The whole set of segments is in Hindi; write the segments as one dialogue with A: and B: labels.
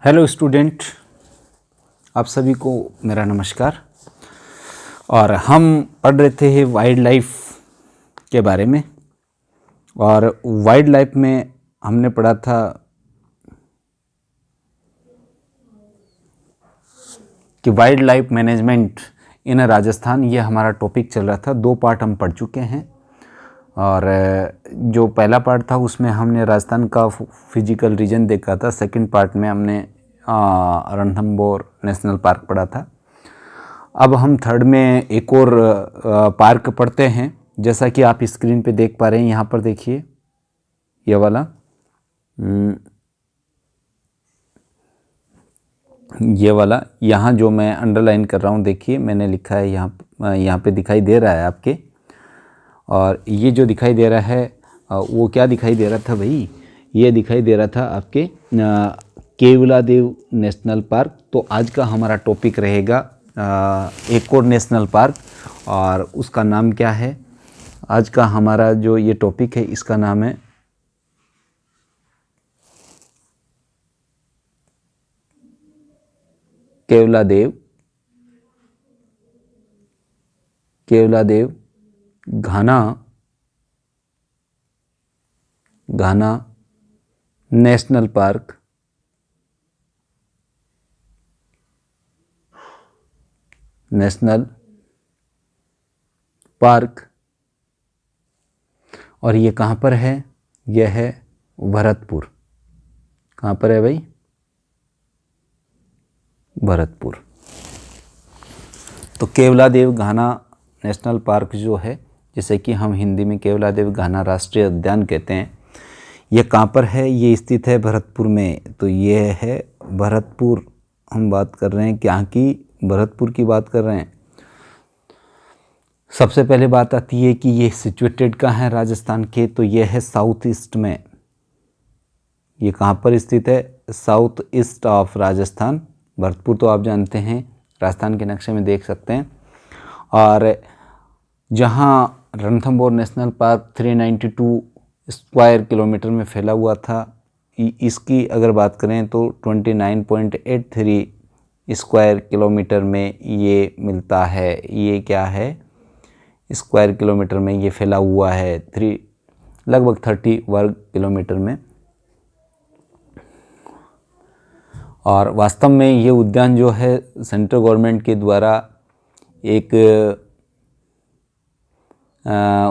A: हेलो स्टूडेंट, आप सभी को मेरा नमस्कार। और हम पढ़ रहे थे वाइल्ड लाइफ के बारे में। और वाइल्ड लाइफ में हमने पढ़ा था कि वाइल्ड लाइफ मैनेजमेंट इन राजस्थान, ये हमारा टॉपिक चल रहा था। 2 पार्ट हम पढ़ चुके हैं। और जो पहला पार्ट था उसमें हमने राजस्थान का फिजिकल रीजन देखा था। सेकंड पार्ट में हमने रणथंभौर नेशनल पार्क पढ़ा था। अब हम थर्ड में एक और पार्क पढ़ते हैं, जैसा कि आप स्क्रीन पे देख पा रहे हैं। यहाँ पर देखिए, ये वाला यहाँ जो मैं अंडरलाइन कर रहा हूँ, देखिए मैंने लिखा है यहाँ पे दिखाई दे रहा है आपके। और ये जो दिखाई दे रहा है वो क्या दिखाई दे रहा था भाई? ये दिखाई दे रहा था आपके केवलादेव नेशनल पार्क। तो आज का हमारा टॉपिक रहेगा एक और नेशनल पार्क, और उसका नाम क्या है? आज का हमारा जो ये टॉपिक है इसका नाम है केवलादेव घाना नेशनल पार्क। और ये कहाँ पर है? यह है भरतपुर। कहाँ पर है भाई? भरतपुर। तो केवलादेव घाना नेशनल पार्क जो है, जिसे कि हम हिंदी में केवलादेव घाना राष्ट्रीय उद्यान कहते हैं, ये कहाँ पर है? ये स्थित है भरतपुर में। तो ये है भरतपुर। हम बात कर रहे हैं क्या की? भरतपुर की बात कर रहे हैं। सबसे पहले बात आती है कि ये सिचुएटेड कहाँ है राजस्थान के? तो ये है साउथ ईस्ट में। ये कहाँ पर स्थित है? South east of Rajasthan. Bharatpur तो आप जानते हैं, राजस्थान के नक्शे में देख सकते हैं। और जहाँ Ranthambore national park 392 square kilometre में फैला हुआ था, इसकी अगर बात करें तो 29.83 स्क्वायर किलोमीटर में ये मिलता है। ये क्या है? स्क्वायर किलोमीटर में ये फैला हुआ है, लगभग 30 वर्ग किलोमीटर में। और वास्तव में ये उद्यान जो है सेंट्रल गवर्नमेंट के द्वारा एक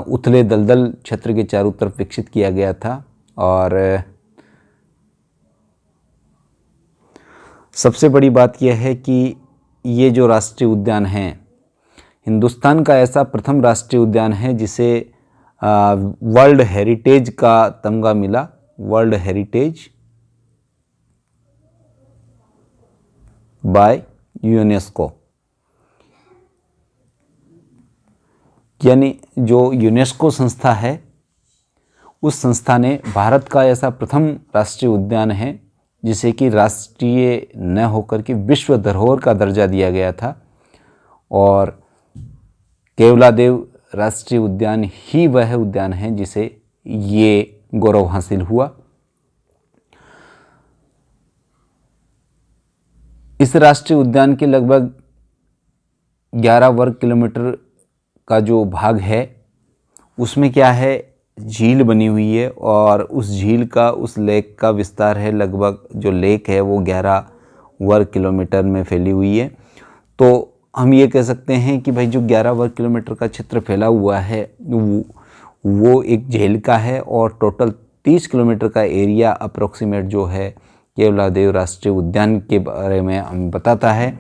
A: उथले दलदल क्षेत्र के चारों तरफ विकसित किया गया था। और सबसे बड़ी बात यह है कि ये जो राष्ट्रीय उद्यान है, हिंदुस्तान का ऐसा प्रथम राष्ट्रीय उद्यान है जिसे वर्ल्ड हेरिटेज का तमगा मिला। World heritage by UNESCO. यानी जो यूनेस्को संस्था है, उस संस्था ने भारत का ऐसा प्रथम राष्ट्रीय उद्यान है जिसे कि राष्ट्रीय न होकर के विश्व धरोहर का दर्जा दिया गया था। और केवलादेव राष्ट्रीय उद्यान ही वह उद्यान है जिसे ये गौरव हासिल हुआ। इस राष्ट्रीय उद्यान के लगभग 11 वर्ग किलोमीटर का जो भाग है, उसमें क्या है? झील बनी हुई है। और उस झील का, उस लेक का विस्तार है, लगभग जो लेक है वो 11 वर्ग किलोमीटर में फैली हुई है। तो हम ये कह सकते हैं कि भाई जो 11 वर्ग किलोमीटर का क्षेत्र फैला हुआ है वो एक झील का है। और टोटल 30 किलोमीटर का एरिया अप्रोक्सीमेट जो है केवलादेव राष्ट्रीय उद्यान के बारे में हमें बताता है।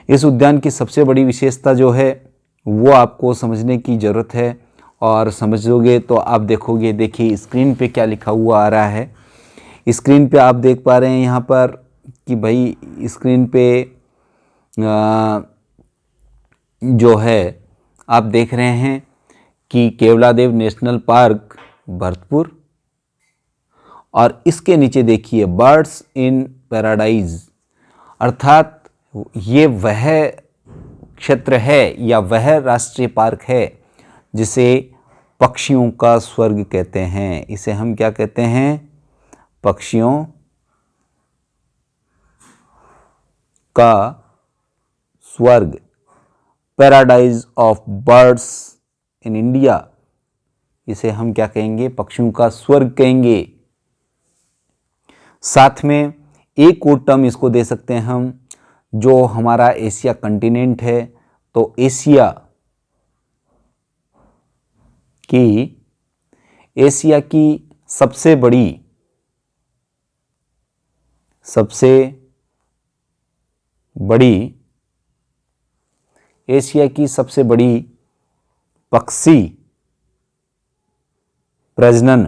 A: इस उद्यान की सबसे बड़ी विशेषता जो है वो आपको समझने की ज़रूरत है। और समझोगे तो आप देखोगे, देखिए स्क्रीन पे क्या लिखा हुआ आ रहा है। स्क्रीन पे आप देख पा रहे हैं यहाँ पर कि भाई स्क्रीन पे जो है आप देख रहे हैं कि केवलादेव नेशनल पार्क भरतपुर, और इसके नीचे देखिए बर्ड्स इन पैराडाइज। अर्थात ये वह क्षेत्र है या वह राष्ट्रीय पार्क है जिसे पक्षियों का स्वर्ग कहते हैं। इसे हम क्या कहते हैं? पक्षियों का स्वर्ग, paradise of birds in India, इसे हम क्या कहेंगे? पक्षियों का स्वर्ग कहेंगे। साथ में एक और टर्म इसको दे सकते हैं हम, जो हमारा एशिया कंटिनेंट है, तो एशिया की सबसे बड़ी पक्षी प्रजनन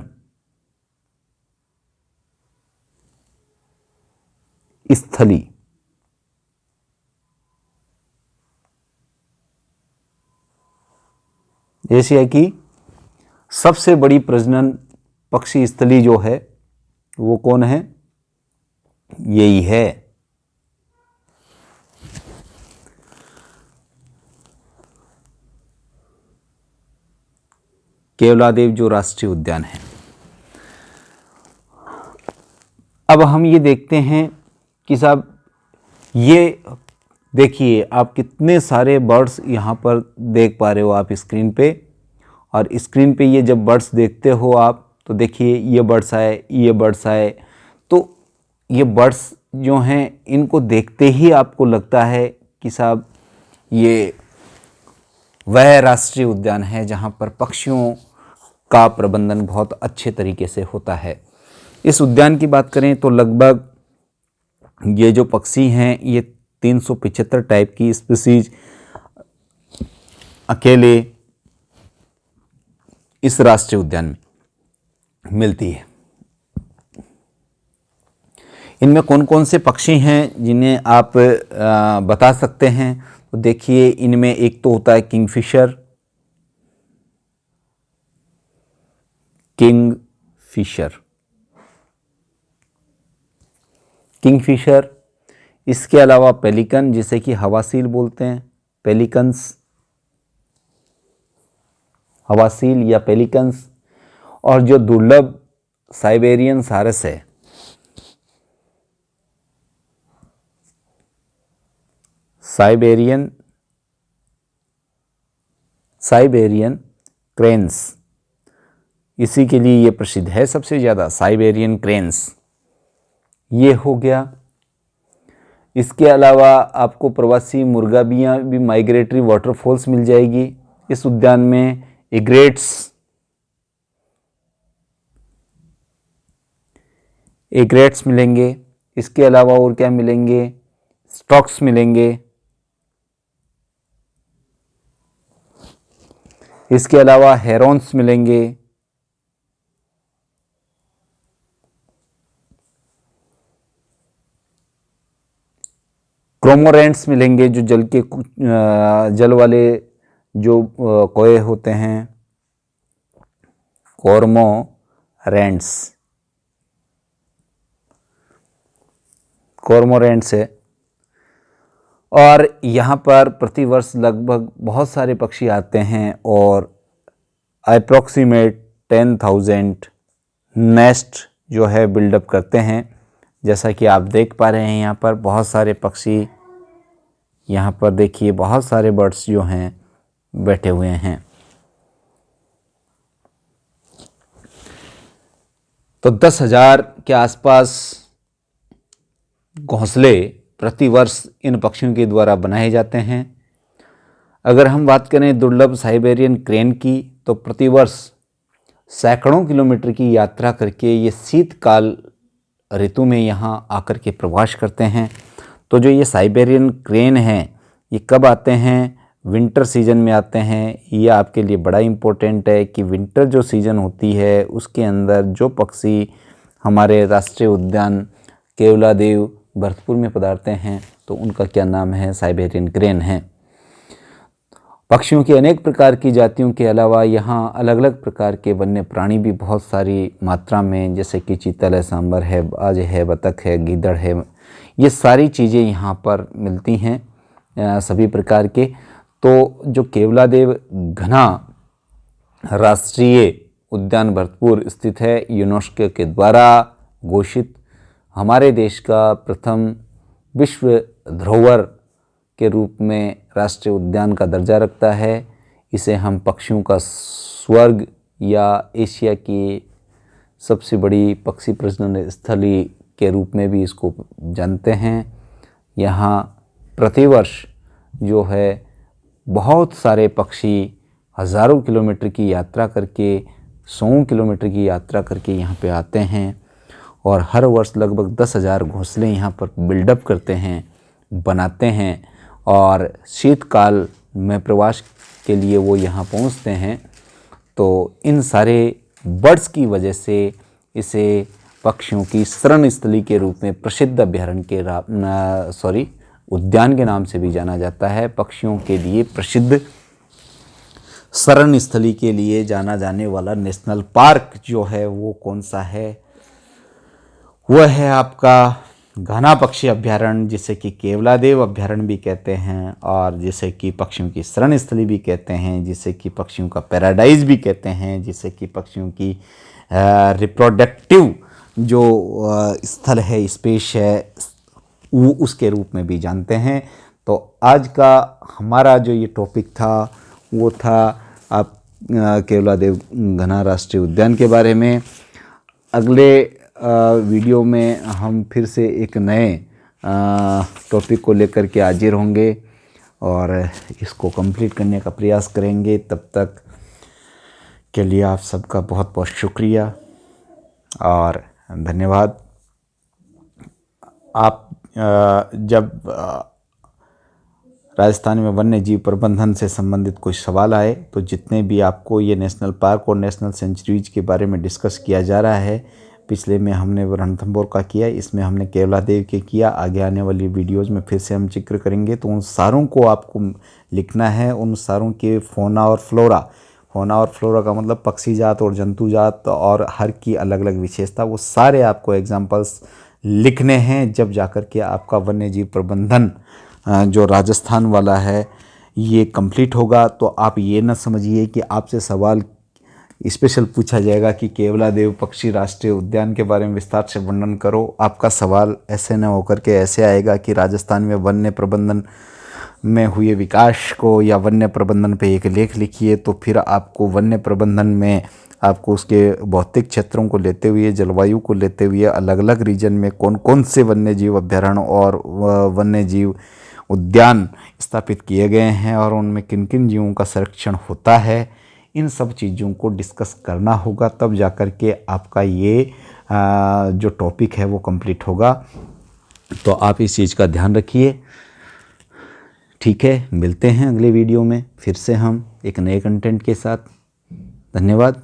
A: स्थली, एशिया की सबसे बड़ी प्रजनन पक्षी स्थली जो है वो कौन है? यही है केवलादेव जो राष्ट्रीय उद्यान है। अब हम ये देखते हैं कि साहब, ये देखिए आप कितने सारे बर्ड्स यहाँ पर देख पा रहे हो आप स्क्रीन पे, और स्क्रीन पे ये जब बर्ड्स देखते हो आप, तो देखिए ये बर्ड्स आए, ये बर्ड्स आए, तो ये बर्ड्स जो हैं इनको देखते ही आपको लगता है कि साहब ये वह राष्ट्रीय उद्यान है जहाँ पर पक्षियों का प्रबंधन बहुत अच्छे तरीके से होता है। इस उद्यान की बात करें तो लगभग ये जो पक्षी हैं ये 375 टाइप की स्पीसीज अकेले इस राष्ट्रीय उद्यान में मिलती है। इनमें कौन कौन से पक्षी हैं जिन्हें आप बता सकते हैं? तो देखिए, इनमें एक तो होता है किंगफिशर, किंगफिशर, इसके अलावा पेलिकन, जिसे कि हवासील बोलते हैं, हवासील या पेलिकन्स, और जो दुर्लभ साइबेरियन सारस है, साइबेरियन क्रेन्स, इसी के लिए ये प्रसिद्ध है सबसे ज़्यादा, साइबेरियन क्रेन्स, ये हो गया। इसके अलावा आपको प्रवासी मुर्गाबियाँ भी, माइग्रेटरी वाटरफॉल्स मिल जाएगी इस उद्यान में, एग्रेट्स मिलेंगे। इसके अलावा और क्या मिलेंगे? स्टॉक्स मिलेंगे। इसके अलावा हेरॉन्स मिलेंगे। क्रोमोरेंट्स मिलेंगे, जो जल वाले जो कोए होते हैं, कॉर्मोरेंट्स है। और यहाँ पर प्रतिवर्ष लगभग बहुत सारे पक्षी आते हैं और अप्रॉक्सीमेट 10,000 नेस्ट जो है बिल्डअप करते हैं। जैसा कि आप देख पा रहे हैं यहाँ पर बहुत सारे पक्षी, यहाँ पर देखिए बहुत सारे बर्ड्स जो हैं बैठे हुए हैं। तो 10,000 के आसपास घोंसले प्रतिवर्ष इन पक्षियों के द्वारा बनाए जाते हैं। अगर हम बात करें दुर्लभ साइबेरियन क्रेन की, तो प्रतिवर्ष सैकड़ों किलोमीटर की यात्रा करके ये शीतकाल ऋतु में यहाँ आकर के प्रवास करते हैं। तो जो ये साइबेरियन क्रेन हैं, ये कब आते हैं? विंटर सीजन में आते हैं। ये आपके लिए बड़ा इम्पोर्टेंट है कि विंटर जो सीज़न होती है उसके अंदर जो पक्षी हमारे राष्ट्रीय उद्यान केवलादेव भरतपुर में पधारते हैं तो उनका क्या नाम है? साइबेरियन क्रेन है। पक्षियों की अनेक प्रकार की जातियों के अलावा यहाँ अलग अलग प्रकार के वन्य प्राणी भी बहुत सारी मात्रा में, जैसे कि चीतल है, सांबर है, बाज है, बतख है, गीदड़ है, ये सारी चीज़ें यहाँ पर मिलती हैं सभी प्रकार के। तो जो केवलादेव घना राष्ट्रीय उद्यान भरतपुर स्थित है, यूनेस्को के द्वारा घोषित हमारे देश का प्रथम विश्व धरोहर के रूप में राष्ट्रीय उद्यान का दर्जा रखता है। इसे हम पक्षियों का स्वर्ग या एशिया की सबसे बड़ी पक्षी प्रजनन स्थली के रूप में भी इसको जानते हैं। यहाँ प्रतिवर्ष जो है बहुत सारे पक्षी हज़ारों किलोमीटर की यात्रा करके, 100 किलोमीटर की यात्रा करके यहाँ पे आते हैं और हर वर्ष लगभग 10,000 घोंसले यहाँ पर बिल्डअप करते हैं, बनाते हैं और शीतकाल में प्रवास के लिए वो यहाँ पहुँचते हैं। तो इन सारे बर्ड्स की वजह से इसे पक्षियों की शरण स्थली के रूप में प्रसिद्ध अभ्यारण्य के उद्यान के नाम से भी जाना जाता है। पक्षियों के लिए प्रसिद्ध शरण स्थली के लिए जाना जाने वाला नेशनल पार्क जो है वो कौन सा है? वह है आपका घना पक्षी अभ्यारण्य, जिसे कि केवलादेव अभ्यारण्य भी कहते हैं और जिसे कि पक्षियों की शरण स्थली भी कहते हैं, जिसे कि पक्षियों का पैराडाइज भी कहते हैं, जिसे कि पक्षियों की रिप्रोडक्टिव जो स्थल है, स्पेस है, वो उसके रूप में भी जानते हैं। तो आज का हमारा जो ये टॉपिक था वो था आप केवलादेव घना राष्ट्रीय उद्यान के बारे में। अगले वीडियो में हम फिर से एक नए टॉपिक को लेकर के हाजिर होंगे और इसको कंप्लीट करने का प्रयास करेंगे। तब तक के लिए आप सबका बहुत बहुत शुक्रिया और धन्यवाद। आप जब राजस्थान में वन्य जीव प्रबंधन से संबंधित कोई सवाल आए तो जितने भी आपको ये नेशनल पार्क और नेशनल सेंचुरीज के बारे में डिस्कस किया जा रहा है, पिछले में हमने रणथंभौर का किया, इसमें हमने केवलादेव के किया, आगे आने वाली वीडियोज़ में फिर से हम जिक्र करेंगे। तो उन सारों को आपको लिखना है, उन सारों के फौना और फ्लोरा, फौना और फ्लोरा का मतलब पक्षी जात और जंतु जात और हर की अलग अलग विशेषता, वो सारे आपको एग्जाम्पल्स लिखने हैं। जब जाकर के आपका वन्य जीव प्रबंधन जो राजस्थान वाला है ये कंप्लीट होगा। तो आप ये ना समझिए कि आपसे सवाल स्पेशल पूछा जाएगा कि केवलादेव पक्षी राष्ट्रीय उद्यान के बारे में विस्तार से वर्णन करो। आपका सवाल ऐसे न होकर के ऐसे आएगा कि राजस्थान में वन्य प्रबंधन में हुए विकास को या वन्य प्रबंधन पे एक लेख लिखिए। तो फिर आपको वन्य प्रबंधन में आपको उसके भौतिक क्षेत्रों को लेते हुए, जलवायु को लेते हुए, अलग अलग रीजन में कौन कौन से वन्य जीव अभ्यारण्य और वन्य जीव उद्यान स्थापित किए गए हैं और उनमें किन किन जीवों का संरक्षण होता है, इन सब चीज़ों को डिस्कस करना होगा। तब जाकर के आपका ये जो टॉपिक है वो कंप्लीट होगा। तो आप इस चीज़ का ध्यान रखिए। ठीक है, मिलते हैं अगले वीडियो में फिर से हम एक नए कंटेंट के साथ। धन्यवाद।